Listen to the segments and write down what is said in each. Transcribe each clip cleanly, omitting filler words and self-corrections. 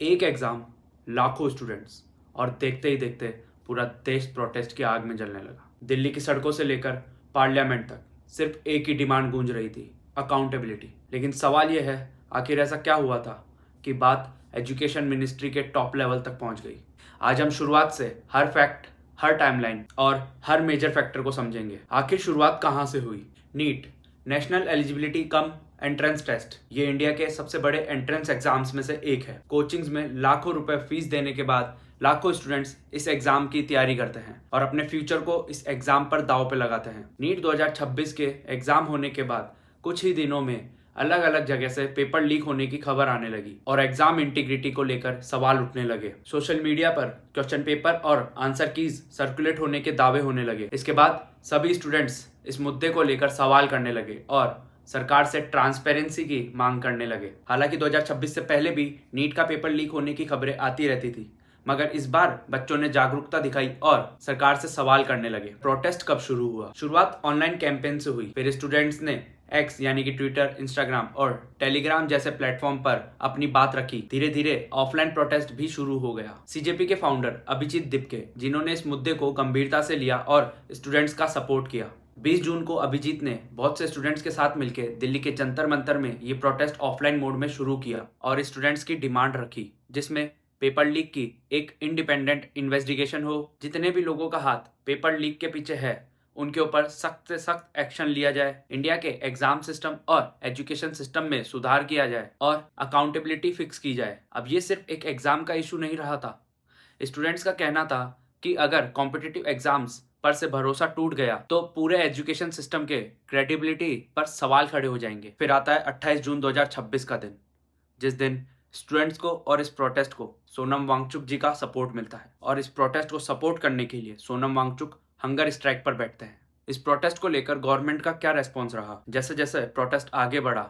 एक एग्जाम, लाखों स्टूडेंट्स, और देखते ही देखते पूरा देश प्रोटेस्ट की आग में जलने लगा। दिल्ली की सड़कों से लेकर पार्लियामेंट तक सिर्फ एक ही डिमांड गूंज रही थी, अकाउंटेबिलिटी। लेकिन सवाल यह है, आखिर ऐसा क्या हुआ था कि बात एजुकेशन मिनिस्ट्री के टॉप लेवल तक पहुंच गई। आज हम शुरुआत से हर फैक्ट, हर टाइमलाइन और हर मेजर फैक्टर को समझेंगे। आखिर शुरुआत कहां से हुई? NEET, national eligibility cum entrance test, ये इंडिया के सबसे बड़े एंट्रेंस एग्जाम्स में से एक है। कोचिंग्स में लाखों रुपए फीस देने के बाद लाखों स्टूडेंट्स इस एग्जाम की तैयारी करते हैं और अपने फ्यूचर को इस एग्जाम पर दांव पे लगाते हैं। नीट 2026 के एग्जाम होने के बाद कुछ ही दिनों में अलग अलग जगह से पेपर लीक होने की खबर आने लगी और एग्जाम इंटीग्रिटी को लेकर सवाल उठने लगे। सोशल मीडिया पर क्वेश्चन पेपर और आंसर कीज सर्कुलेट होने के दावे होने लगे। इसके बाद सभी स्टूडेंट्स इस मुद्दे को लेकर सवाल करने लगे और सरकार से ट्रांसपेरेंसी की मांग करने लगे। हालांकि 2026 से पहले भी नीट का पेपर लीक होने की खबरें आती रहती थी, मगर इस बार बच्चों ने जागरूकता दिखाई और सरकार से सवाल करने लगे। प्रोटेस्ट कब शुरू हुआ? शुरुआत ऑनलाइन कैंपेन से हुई। फिर स्टूडेंट्स ने एक्स यानी कि ट्विटर, इंस्टाग्राम और टेलीग्राम जैसे प्लेटफॉर्म पर अपनी बात रखी। धीरे धीरे ऑफलाइन प्रोटेस्ट भी शुरू हो गया। सीजेपी के फाउंडर अभिजीत दिपके, जिन्होंने इस मुद्दे को गंभीरता से लिया और स्टूडेंट्स का सपोर्ट किया। 20 जून को अभिजीत ने बहुत से स्टूडेंट्स के साथ मिलकर दिल्ली के जंतर मंतर में ये प्रोटेस्ट ऑफलाइन मोड में शुरू किया और स्टूडेंट्स की डिमांड रखी, जिसमें पेपर लीक की एक इंडिपेंडेंट इन्वेस्टिगेशन हो, जितने भी लोगों का हाथ पेपर लीक के पीछे है उनके ऊपर सख्त से सख्त एक्शन लिया जाए, इंडिया के एग्जाम सिस्टम और एजुकेशन सिस्टम में सुधार किया जाए और अकाउंटेबिलिटी फिक्स की जाए। अब ये सिर्फ एक एग्जाम का इशू नहीं रहा था। स्टूडेंट्स का कहना था कि अगर कॉम्पिटिटिव एग्जाम्स पर से भरोसा टूट गया तो पूरे एजुकेशन सिस्टम के क्रेडिबिलिटी पर सवाल खड़े हो जाएंगे। फिर आता है 28 जून 2026 का दिन, जिस दिन स्टूडेंट्स को और इस प्रोटेस्ट को सोनम वांगचुक जी का सपोर्ट मिलता है और इस प्रोटेस्ट को सपोर्ट करने के लिए सोनम वांगचुक हंगर स्ट्राइक पर बैठते हैं। इस प्रोटेस्ट को लेकर गवर्नमेंट का क्या रेस्पॉन्स रहा? जैसे जैसे प्रोटेस्ट आगे बढ़ा,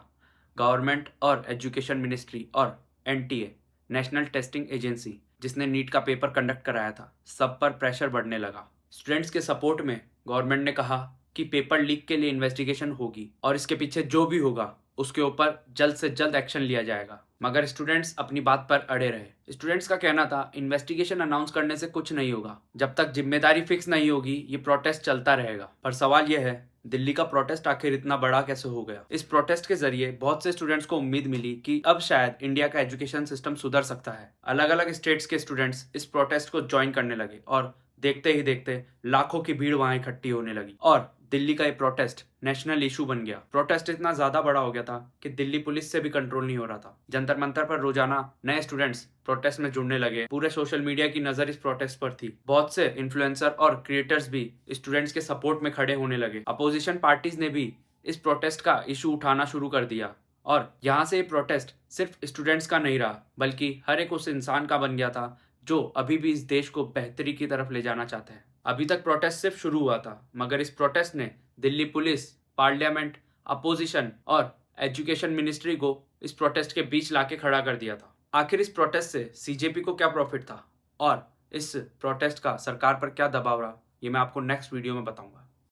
गवर्नमेंट और एजुकेशन मिनिस्ट्री और एनटीए, नेशनल टेस्टिंग एजेंसी, जिसने नीट का पेपर कंडक्ट कराया था, सब पर प्रेशर बढ़ने लगा। स्टूडेंट्स के सपोर्ट में गवर्नमेंट ने कहा कि पेपर लीक के लिए इन्वेस्टिगेशन होगी और इसके पीछे जो भी होगा उसके ऊपर जल्द से जल्द एक्शन लिया जाएगा। मगर स्टूडेंट्स अपनी बात पर अड़े रहे। स्टूडेंट्स का कहना था इन्वेस्टिगेशन अनाउंस करने से कुछ नहीं होगा, जब तक जिम्मेदारी फिक्स नहीं होगी ये प्रोटेस्ट चलता रहेगा। पर सवाल यह है, दिल्ली का प्रोटेस्ट आखिर इतना बड़ा कैसे हो गया? इस प्रोटेस्ट के जरिए बहुत से स्टूडेंट्स को उम्मीद मिली कि अब शायद इंडिया का एजुकेशन सिस्टम सुधर सकता है। अलग अलग स्टेट्स के स्टूडेंट्स इस प्रोटेस्ट को ज्वाइन करने लगे और देखते ही देखते लाखों की भीड़ वहां इकट्ठी होने लगी और दिल्ली का ये प्रोटेस्ट नेशनल इशू बन गया। प्रोटेस्ट इतना ज्यादा बड़ा हो गया था कि दिल्ली पुलिस से भी कंट्रोल नहीं हो रहा था। जंतर मंतर पर रोजाना नए स्टूडेंट्स प्रोटेस्ट में जुड़ने लगे। पूरे सोशल मीडिया की नजर इस प्रोटेस्ट पर थी। बहुत से इन्फ्लुएंसर और क्रिएटर्स भी स्टूडेंट्स के सपोर्ट में खड़े होने लगे। अपोजिशन पार्टीज ने भी इस प्रोटेस्ट का इशू उठाना शुरू कर दिया और यहाँ से ये प्रोटेस्ट सिर्फ स्टूडेंट्स का नहीं रहा, बल्कि हर एक उस इंसान का बन गया था जो अभी भी इस देश को बेहतरी की तरफ ले जाना चाहते हैं। अभी तक प्रोटेस्ट सिर्फ शुरू हुआ था, मगर इस प्रोटेस्ट ने दिल्ली पुलिस, पार्लियामेंट, अपोजिशन और एजुकेशन मिनिस्ट्री को इस प्रोटेस्ट के बीच लाके खड़ा कर दिया था। आखिर इस प्रोटेस्ट से सीजेपी को क्या प्रॉफिट था और इस प्रोटेस्ट का सरकार पर क्या दबाव रहा, ये मैं आपको नेक्स्ट वीडियो में बताऊंगा।